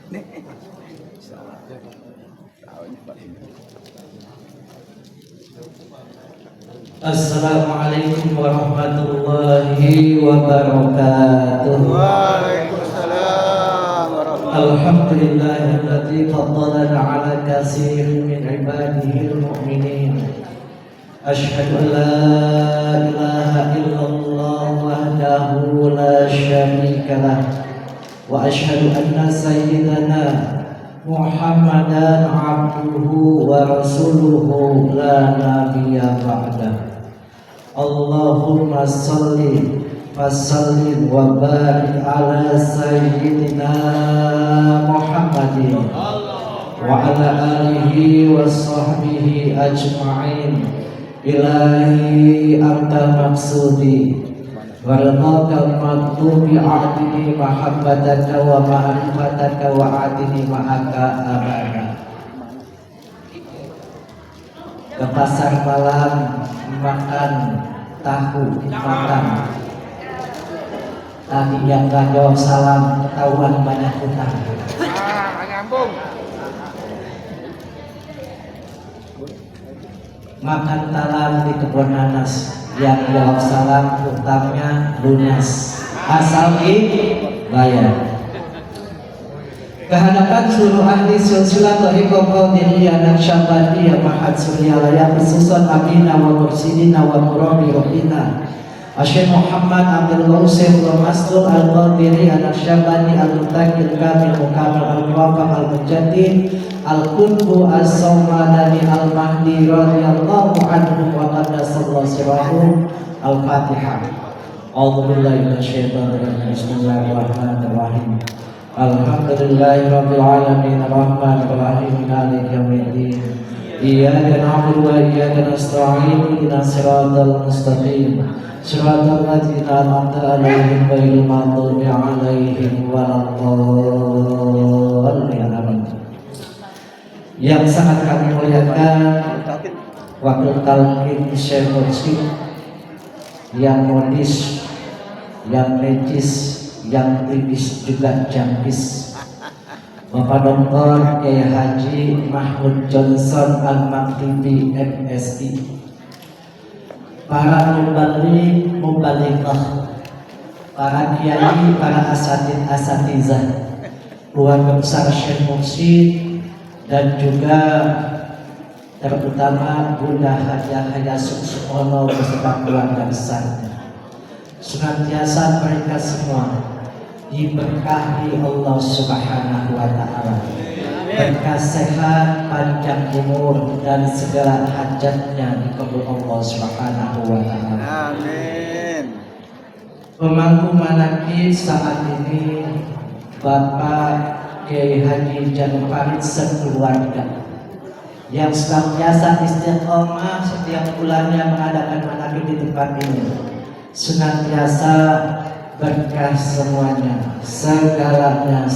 Assalamualaikum warahmatullahi wabarakatuh. Waalaikumsalam warahmatullahi Alhamdulillahilladzi faddalana ala katsirin min ibadihil mu'minin. Asyhadu an la ilaha illallah wahdahu la syarika lah wa asyhadu anna sayyidana Muhammadan abduhu wa rasuluhu la nabiyya ba'dah. Allahumma salli fasallim wa barik ala sayyidina Muhammadin wa ala alihi wa sahbihi ajma'in. Ilahi anta maksudi warnaka maktubi a'dini mahabbataka wa ma'rifataka wa a'dini ma'aka abada. Ke pasar malam makan tahu makan, tapi yang gak jawab salam ketahuan banyak utang. nyambung. Makan talam di kebun nanas, yang jawab salam utangnya lunas asal dibayar. Kehadapan seluruh ahli silsilah Thariqah Qadiriyah Naqsyabandiyah Ma'had Suryalaya, khususan Amina wa Mursidina wa Murabi Rohina Syekh Muhammad Abdul Ghausif Mastur Al-Qadiri Naqsyabandi Al-Mutakil Kamil Mukamil Al-Muwafaq Al-Mujaddid Al-Qutbu As-Samadani Al-Mahdi radhiyallahu anhu wa qaddasallahu sirrahu. Al-Fatihah. A'udzubillahi minasyaitonir rajim. Bismillahirrahmanirrahim. Alhamdulillahirabbil alamin arrahmanir rahim maliki yaumiddin. Iyyaka na'budu wa iyyaka nasta'in ihdinas siratal mustaqim siratal ladzina an'amta 'alaihim ghairil maghdubi 'alaihim waladdallin. Yang sangat kami muliakan Wakil Talqin Syekh Mursyid, yang modis, yang necis, yang tipis juga jangkis, Bapak Dr. Kiai Haji Mahmud Johnson Al-Maktibi MSI, para mubalighah, para kiai, para asatizah, keluarga besar Syekh Mursyid, dan juga terutama Bunda Hajah Hayasuk Sumono beserta keluarga besarnya. Senantiasa mereka semua diberkahi Allah Subhanahu wa Ta'ala, berkah sehat, panjang umur, dan segala hajatnya dikabul Allah Subhanahu wa Ta'ala. Amin. Pemangku manakib saat ini Bapak Kiai Haji Janur Farid sekeluarga, yang senantiasa istiqomah setiap bulannya mengadakan manakib di tempat ini, senantiasa berkah semuanya, segalanya.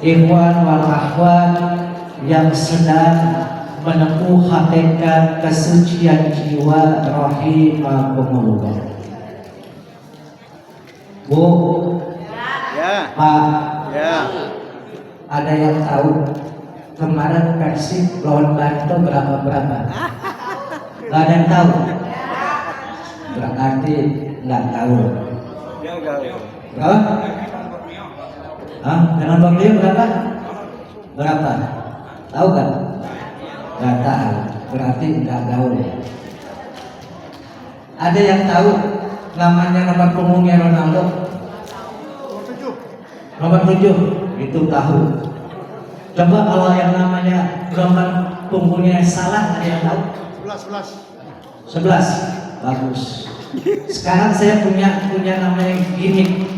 Ikhwan wal akhwat yang sedang menempuh hakikat kesucian jiwa rahimakumullah. Bu, Ya. Pak, Ya. ada yang tahu kemarin Persib lawan Barito berapa? Gak ada yang tahu. Berarti nggak tahu. Ya enggak. Berapa? Dengan Borneo berapa? Tahu kan? Nggak tahu. Berarti nggak tahu. Ada yang tahu namanya nomor punggungnya Ronaldo? Nomor 7 itu tahu. Coba kalau yang namanya nomor punggungnya Salah, ada yang tahu? 11. Bagus. Sekarang saya punya namanya gimmick.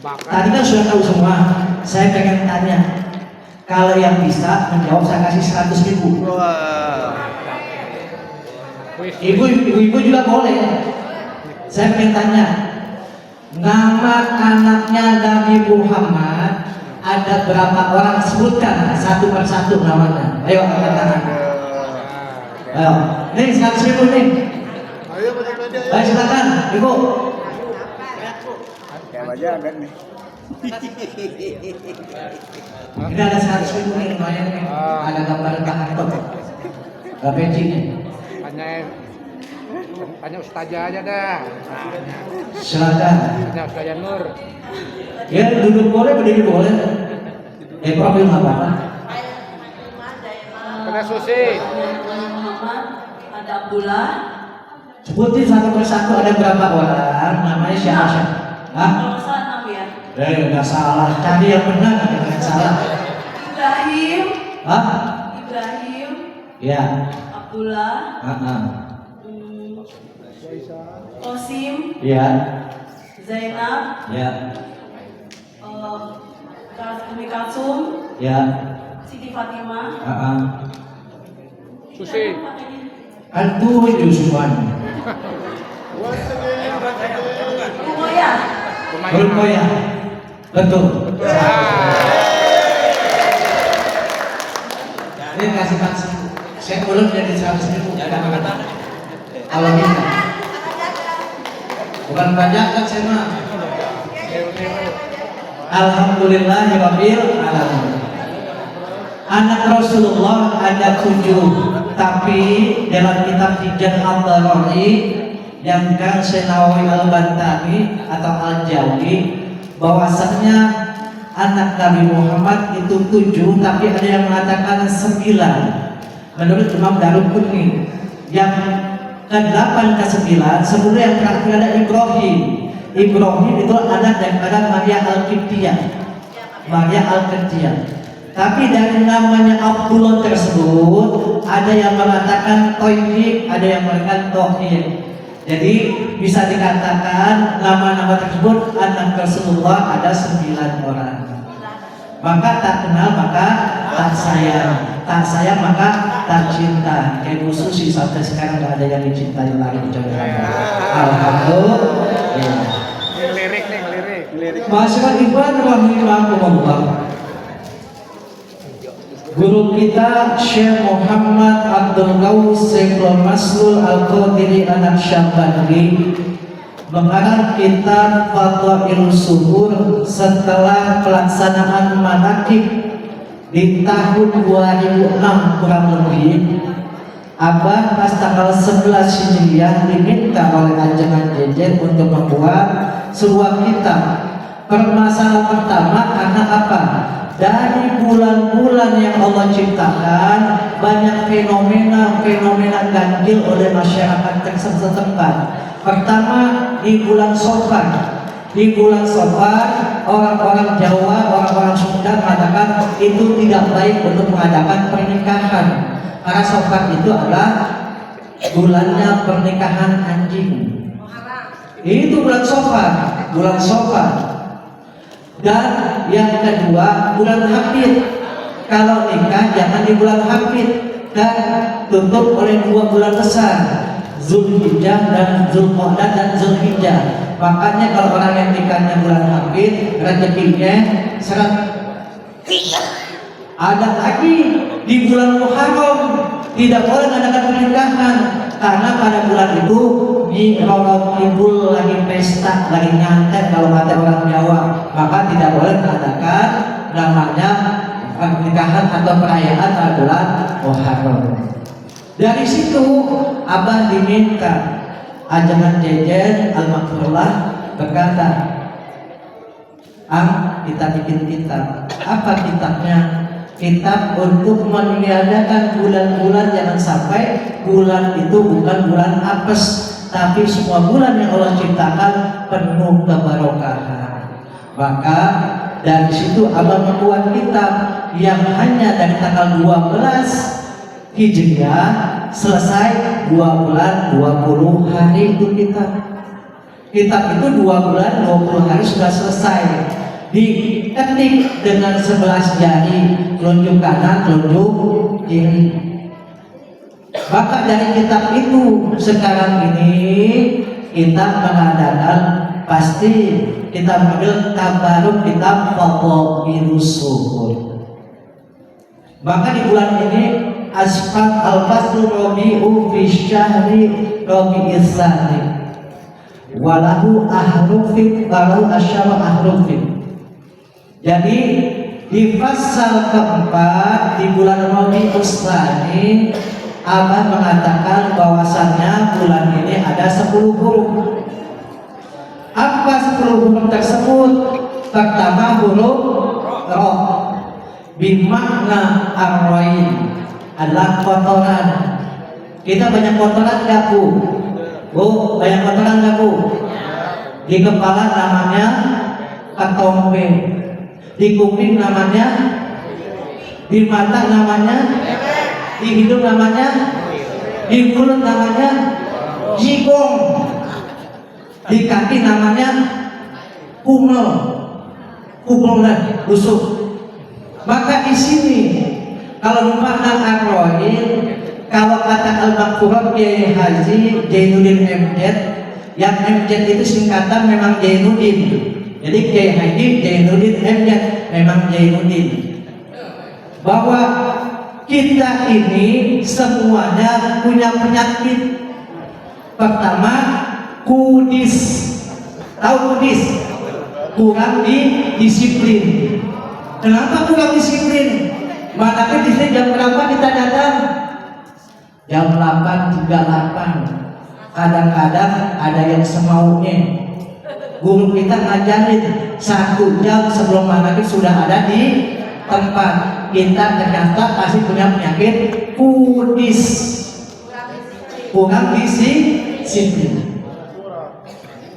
Tadi kan sudah tahu semua. Saya pengen tanya. Kalau yang bisa menjawab saya kasih 100.000. Wah. Ibu juga boleh. Saya pengen tanya. Nama anaknya Nabi Muhammad ada berapa orang? Sebutkan satu persatu namanya. Ayo angkat tangan. Ayo. Nih 100.000 nih. Ayo silakan, Ibu. Kayak aja agak nih. Ini ada 100.000 nih lumayan nih. Ada gambar Kak Harto. Pecinya. Hanya ustazah aja dah. Silakan. Hanya ustazah Nur. Ya duduk boleh, berdiri boleh. Profil nggak apa-apa. Kena Susi. Muhammad, ada Abdullah. Sebutin satu persatu ada berapa orang, namanya siapa? Hah? Kalau salah 6 ya. Nggak salah. Cari yang benar, jangan salah. Ibrahim, Hah? Ibrahim, Ya. Abdullah, Hmm. Qasim, Ya. Zainab, Ya. Umi Kalsum, Ya. Siti Fatimah. Susi. Kan 7 semuanya. Umoya, Belum ya? Betul. Ini kasih maksud. Saya ulun jadi 100.000. Kalau bisa. Bukan banyak kan saya mah. Alhamdulillahirabbil alamin. Anak Rasulullah ada 7, tapi dalam kitab Hijab Al-Barari yang Kang Senawi Al-Bantani atau Al-Jawi bahwasanya anak Nabi Muhammad itu 7, tapi ada yang mengatakan 9 menurut Imam Daruqutni. Yang ke-8 ke-9 sebelumnya yang terakhir ada Ibrahim. Ibrahim itu anak daripada Maria Al-Qibtiyah. Maria Al-Qibtiyah. Tapi dari namanya Abdullah tersebut ada yang mengatakan Toyib, ada yang mengatakan Tohir. Jadi bisa dikatakan nama-nama tersebut anak Rasulullah ada 9 orang. Maka tak kenal maka tak sayang, tak sayang maka tak cinta. Kayak Bu Susi sampai sekarang nggak ada yang dicintai lagi kecuali Allah. Alhamdulillah. Lirik nih, lirik. Masyarakat Iban rahimahumullah. Guru kita Syekh Muhammad Abdul Qaus Saiful Maslul Al-Qadiri Anak Syabandi mengarang kitab Fadhailus Suhur setelah pelaksanaan manakib di tahun 2006 kurang lebih. Abah pas tanggal 11 Hijriah diminta oleh Ajengan Jejer untuk membuat sebuah kitab. Permasalahan pertama karena apa? Dari bulan-bulan yang Allah ciptakan banyak fenomena ganjil oleh masyarakat setempat. Pertama di bulan Safar. Di bulan Safar orang-orang Jawa, orang-orang Sunda mengatakan itu tidak baik untuk mengadakan pernikahan. Karena Safar itu adalah bulannya pernikahan anjing. Itu bulan Safar. Dan yang kedua bulan Hafid. Kalau nikah jangan di bulan Hafid dan tutup oleh 2 bulan besar, Zulhijjah dan Zulqa'dah dan Zulhijjah. Makanya kalau orang yang nikahnya bulan Hafid rezekinya seret. Ada lagi di bulan Muharram tidak boleh mengadakan pernikahan karena pada bulan itu di Ramadan lagi pesta, lagi nyantet kalau kata orang Jawa, maka tidak boleh mengadakan namanya pernikahan atau perayaan pada bulan Muharram. Dari situ Abah diminta Ajengan Jejer Al-Maghfurullah berkata, kita bikin kitab. Apa kitabnya? Kitab untuk meniadakan bulan-bulan, jangan sampai bulan itu bukan bulan apes, tapi semua bulan yang Allah ciptakan penuh keberkahan. Maka dari situ Abah membuat kitab yang hanya dari tanggal 12 Hijriah selesai 2 bulan 20 hari itu kitab. Kitab itu 2 bulan 20 hari sudah selesai. Diketik dengan 11 jari, telunjuk kanan, telunjuk kiri. Maka dari kitab itu sekarang ini kita mengadakan pasti kita mengambil tabaruk kitab Fadhailus Suhur. Maka di bulan ini Asfat al-Faslu Rabi'u fi syahri Rabi'is Tsani walahu ahrufin walahu asyara ahrufin. Jadi di pasal keempat di bulan Rabiul Tsani, Abah mengatakan bahwasannya bulan ini ada 10 huruf. Apa 10 huruf tersebut? Pertama huruf Ro, bimakna arwain, adalah kotoran. Kita banyak kotoran gak Bu? Bu, banyak kotoran gak Bu? Di kepala namanya ketombe, di kuping namanya, di mata namanya, di hidung namanya, di mulut namanya jigong, di kaki namanya kumel, dan busuk. Maka di sini kalau bermakna arroin, kalau kata Al-Maqfurah Kiai Haji Jainuddin MZ, yang MZ itu singkatan memang Jainuddin. Jadi Kiai Haji Jainuddin MZ memang Jainuddin. Bahwa kita ini semuanya punya penyakit. Pertama, kudis. Tahu kudis? Kurang disiplin. Kenapa kurang disiplin? Makanya di sini jam berapa kita datang? Jam 8.38. Kadang-kadang ada yang semaunya. Guru kita ngajarin 1 jam sebelum maghrib sudah ada di tempat. Kita ternyata pasti punya penyakit kudis, kurang disiplin.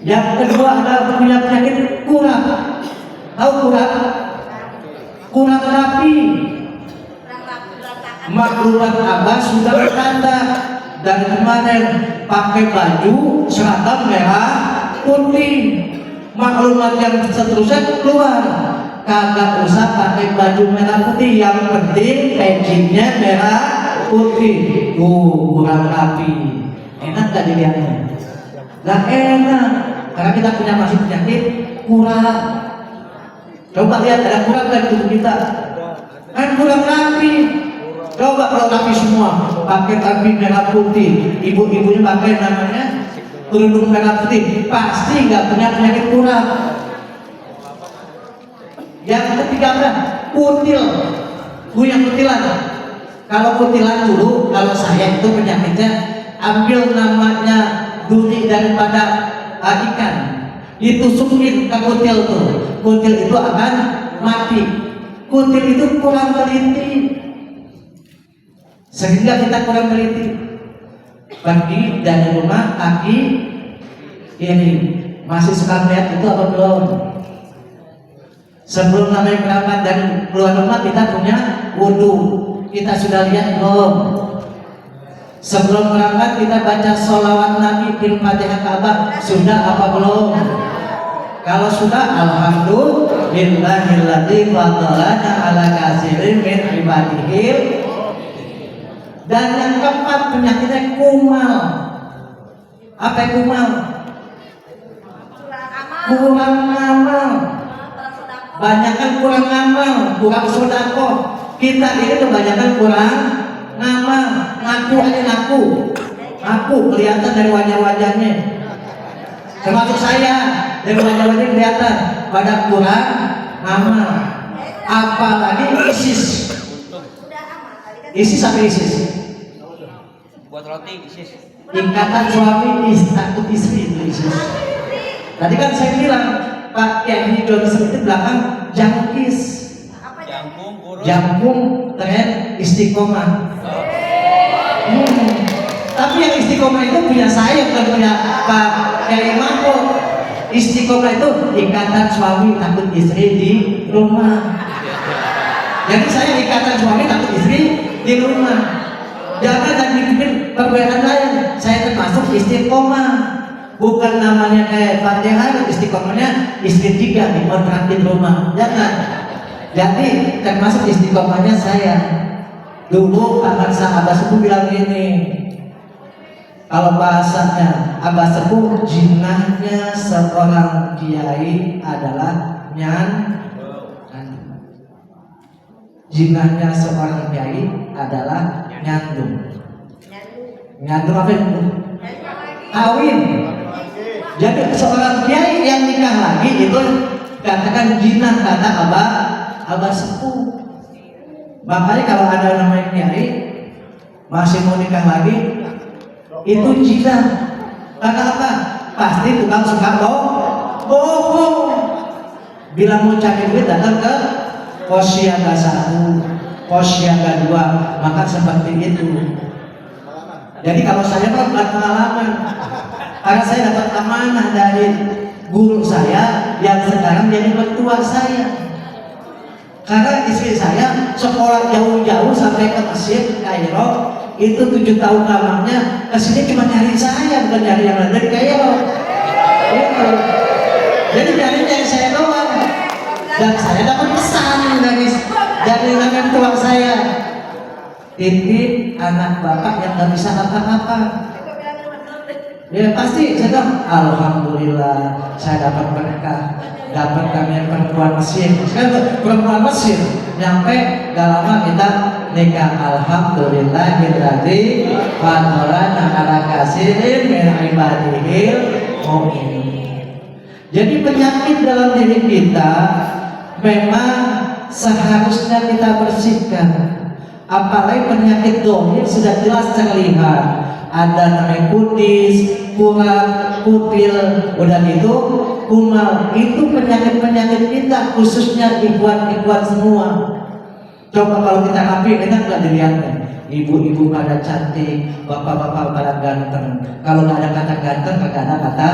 Yang kedua adalah punya penyakit kurang. Tahu kurang? Kurang rapi. Maklumat Abah sudah bertanda dari kemarin pakai baju seragam merah putih. Maklumat yang seterusnya keluar, kagak usah pakai baju merah putih, yang penting packingnya merah putih. Kurang rapi. Enak gak dilihatnya? Gak enak, karena kita punya masih penyakit kurang. Coba lihat ada kurang dari tubuh kita, kan kurang rapi. Coba kalau rapi semua, pakai rapi merah putih, ibu-ibunya pakai namanya kerudung merah putih, pasti nggak punya penyakit kurang. Yang ketiga apa? Kutil. Yang kutilan. Kalau kutilan dulu, kalau saya itu penyakitnya ambil namanya duri daripada ikan, ditusukin ke kutil tuh. Kutil itu akan mati. Kutil itu kurang teliti, sehingga kita kurang teliti. Pergi dari rumah kaki kiri, masih suka melihat itu apa belum? Sebelum namanya berangkat dari keluar rumah kita punya wudhu, kita sudah lihat belum? Sebelum berangkat kita baca sholawat Nabi bil Fatihah Ka'bah, sudah apa belum? Kalau sudah, alhamdulillahilladzi fadhalana ala katsirin min ibadihil. Dan yang keempat penyakitnya kumal. Apa kumal? Kurang amal. Banyakan kurang amal, kurang sedekah. Kita ini kebanyakan kurang amal. Ngaku aja ngaku kelihatan dari wajah-wajahnya. Termasuk saya, dari wajah-wajahnya kelihatan pada kurang amal. Apalagi ISIS. ISIS apa ISIS? Buat roti ISIS. Ikatan suami takut istri itu ISIS. Tadi kan saya bilang Pak Kiai Johnson itu belakang jangkis, jangkung tren istiqomah. Tapi yang istiqomah itu punya saya, bukan punya Pak Kiai Mahfud. Istiqomah itu ikatan suami takut istri di rumah. Jadi saya ikatan suami takut istri di rumah. Jangan lagi bikin perbedaan lain. Saya termasuk istiqomah. Bukan namanya kayak Fatihah, istiqomahnya istri 3 dikontrak di rumah. Jangan. Jadi termasuk istiqomahnya saya. Dulu Pak Abah Sepuh bilang gini, kalau bahasanya Abah Sepuh, jinahnya seorang kiai adalah jinahnya seorang kiai adalah nyandung. Nyandung apa itu? Kawin. Jadi seorang kiai yang nikah lagi itu katakan jinah kata abah sepuh. Makanya kalau ada namanya kiai masih mau nikah lagi, itu jinah. Karena apa? Pasti tukang suka bohong. Bila mau cari duit datang ke pos siaga 1, pos siaga 2, maka seperti itu. Jadi kalau saya mah bukan pengalaman, karena saya dapat amanah dari guru saya yang sekarang jadi mertua saya. Karena istri saya sekolah jauh-jauh sampai ke Mesir, Kairo, itu 7 tahun lamanya. Kesini cuma nyari saya, bukan nyari yang lain dari Kairo. Itu. Jadi nyari saya doang. Dan saya dapat pesan dari mertua saya. Titip anak bapak yang gak bisa apa-apa. Ya pasti saya bilang, alhamdulillah saya dapat berkah, dapat kami perempuan Mesir. Sekarang perempuan Mesir nyampe gak lama kita nikah. Alhamdulillahilladzi fatorana ala kasirin min ibadihil mu'minin. Jadi penyakit dalam diri kita memang seharusnya kita bersihkan. Apalagi penyakit dohir sudah jelas terlihat. Ada namanya kutis, kurat, kutil, udah gitu kumal. Itu penyakit-penyakit kita, khususnya ikhwan-ikhwan semua. Coba kalau kita rapi, enak nggak dilihatnya? Ibu-ibu pada cantik, bapak-bapak pada ganteng. Kalau nggak ada kata ganteng, nggak ada kata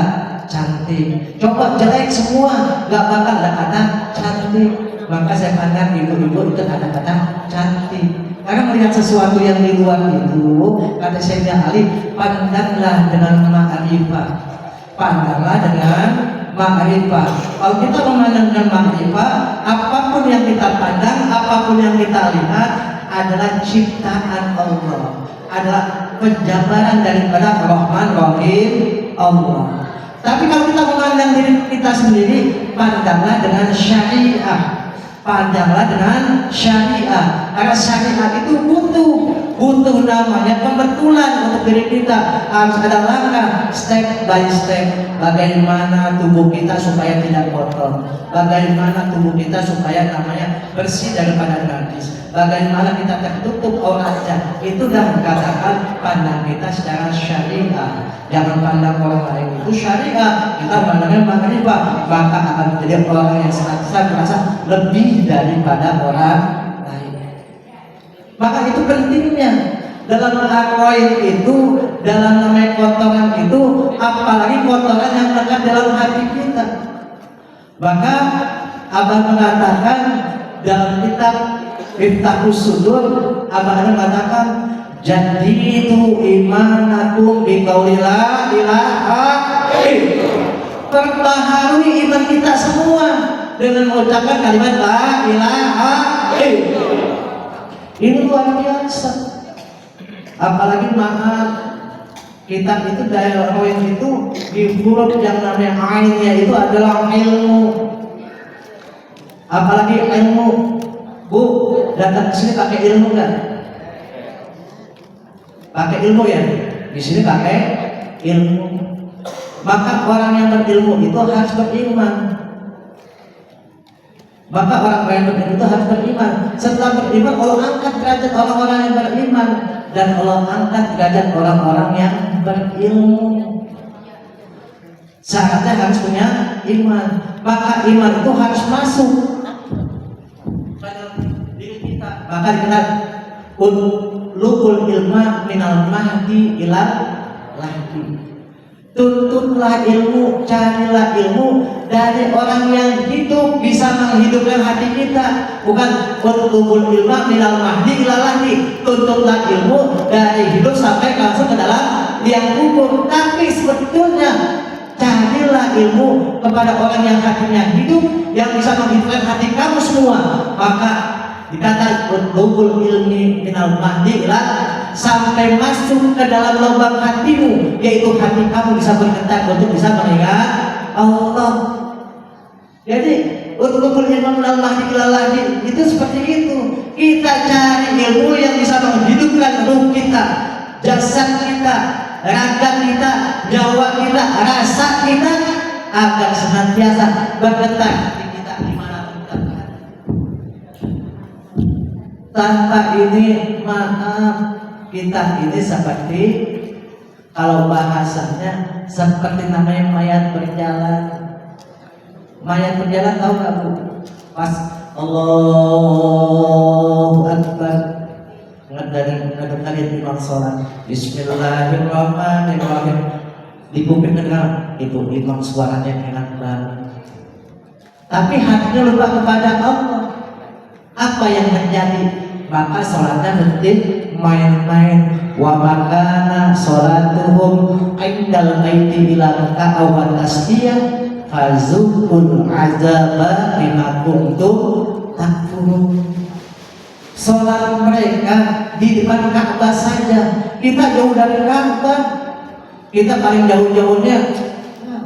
cantik. Coba jelek semua, nggak bakal ada kata cantik. Maka saya pandang ibu-ibu itu ada kata cantik. Karena melihat sesuatu yang di luar itu, kata Sayyidina Ali, pandanglah dengan ma'rifah. Pandanglah dengan ma'rifah. Kalau kita memandang dengan ma'rifah, apapun yang kita pandang, apapun yang kita lihat adalah ciptaan Allah, adalah penjabaran daripada Rahman Rahim Allah. Tapi kalau kita memandang diri kita sendiri, pandanglah dengan syariah. Pandanglah dengan syariah. Karena syariat itu butuh namanya pembetulan untuk diri kita. Harus ada langkah step by step. Bagaimana tubuh kita supaya tidak kotor, bagaimana tubuh kita supaya namanya bersih daripada najis, bagaimana kita tertutup auratnya. Itu dah dikatakan pandang kita secara syariah. Jangan pandang orang lain itu syariah, kita pandangnya ma'rifah, maka akan menjadi orang yang senantiasa merasa lebih daripada orang lain. Maka itu pentingnya dalam akroin itu, dalam namanya kotoran itu, apalagi kotoran yang melekat dalam hati kita. Maka Abah mengatakan dalam kitab Miftahus Sudur, Abah mengatakan, jadidu imanakum biqauli la ilaha illallah. Perbaharui iman kita semua dengan mengucapkan kalimat la ilaha illallah. Ini luar biasa. Apalagi maaf, kita itu dari roin itu di huruf yang namanya ainnya itu adalah ilmu. Apalagi ilmu. Bu, datang ke sini pakai ilmu nggak? Pakai ilmu ya. Di sini pakai ilmu. Maka orang yang berilmu itu harus beriman. Maka orang yang berilmu itu harus beriman. Setelah beriman, Allah angkat derajat orang-orang yang beriman, dan Allah angkat derajat orang-orang yang berilmu. Syaratnya harus punya iman. Maka iman itu harus masuk pada diri kita. Maka dikenal lukul ilma minal mahdi ilal lahdi. Tuntutlah ilmu, carilah ilmu dari orang yang hidup, bisa menghidupkan hati kita. Bukan utlubul ilma minal mahdi ilal lahdi. Tuntutlah ilmu dari hidup sampai langsung ke dalam liang kubur. Tapi sebetulnya carilah ilmu kepada orang yang hatinya hidup, yang bisa menghidupkan hati kamu semua. Maka dikata utlubul ilmi minal mahdi ilal, sampai masuk ke dalam lubang hatimu, yaitu hati kamu bisa bergetar untuk bisa mengingat Allah. Jadi utlubul ilmi minal mahdi ilal lahdi itu seperti itu. Kita cari ilmu yang bisa menghidupkan ruh kita, jasad kita, raga kita, nyawa kita, rasa kita, agar senantiasa bergetar hati kita Tanpa ini maaf, kita ini seperti kalau bahasanya seperti namanya mayat berjalan. Mayat berjalan tahu nggak Bu? Pas Allahu Akbar dari imam sholat Bismillahirrahmanirrahim, di kuping dengar itu imam suaranya enak banget, tapi hatinya lupa kepada Allah. Apa yang terjadi? Maka sholatnya berhenti main-main. Wa makana sholatuhum indal baiti ila raka'a wa tasbiyah fazuqul azaba bima kuntum takfurun. Sholat mereka di depan Ka'bah saja. Kita jauh dari Ka'bah. Kita paling jauh-jauhnya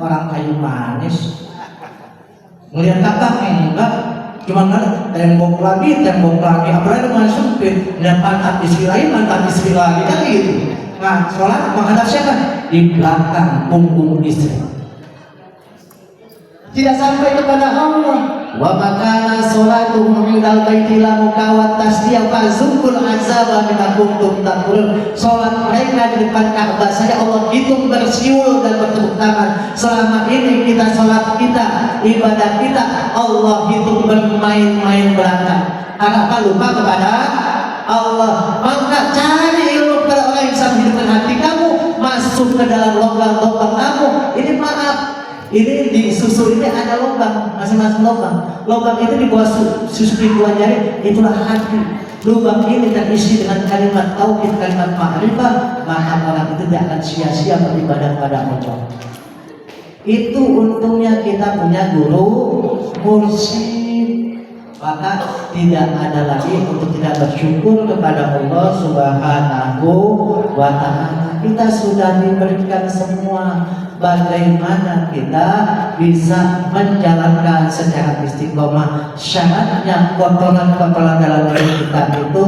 orang kayu manis. Ngelihat Ka'bah enggak, cuma kan tembok lagi, apalagi dengan sempit, dan pantat istri lagi, kan gitu. Nah, sholat menghadap siapa? Di belakang punggung istri. Tidak sampai kepada Allah. Wa makana sholatuhum indal baiti la mukawat tasbih fazukul azaba bima kuntum takfurun. Sholat mereka di depan Ka'bah saja Allah hitung bersiul dan bertepuk tangan. Selama ini kita sholat kita, ibadah kita, Allah hitung bermain-main belaka. Karena apa? Lupa kepada Allah. Maka cari ilmu kepada orang yang bisa menghidupkan hati kamu, masuk ke dalam lubang-lubang kamu. Ini maaf, ini di susu ini ada lubang, masing-masing lubang. Lubang itu di bawah susu di bawah jari, itulah hati. Lubang ini terisi dengan kalimat tauhid, kalimat ma'rifah, maka orang itu tidak akan sia-sia beribadah pada Allah. Itu untungnya kita punya guru mursyid. Maka tidak ada lagi untuk tidak bersyukur kepada Allah Subhanahu wa ta'ala. Kita sudah diberikan semua. Bagaimana kita bisa menjalankan secara istiqomah? Syaratnya kotoran-kotoran dalam diri kita itu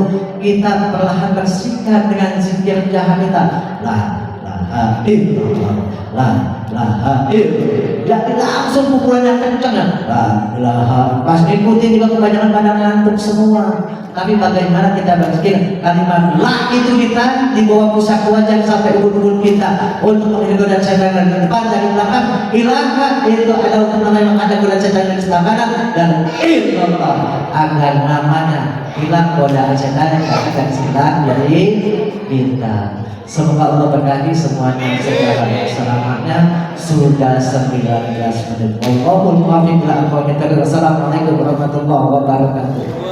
kita perlahan bersihkan dengan zikir jahat kita. La ilaha illallah, la ilaha illallah. Jadi langsung pukulan yang kencang ya. La ilaha. Pas ikuti juga kebanyakan pada ngantuk semua. Tapi bagaimana kita berzikir kalimat la itu kita di bawah pusat wajah sampai ubun-ubun kita untuk menghindar dan setan dari depan dari belakang. Ilaha itu adalah untuk nama yang ada godaan setan dari sebelah kanan, dan illallah agar namanya hilang godaan setan yang akan setan dari kita. Semoga Allah berkati semuanya segala selamatnya. Sudah 19 menit. Allahumma muwaffiq ila aqwamit thariq. Assalamualaikum warahmatullahi wabarakatuh.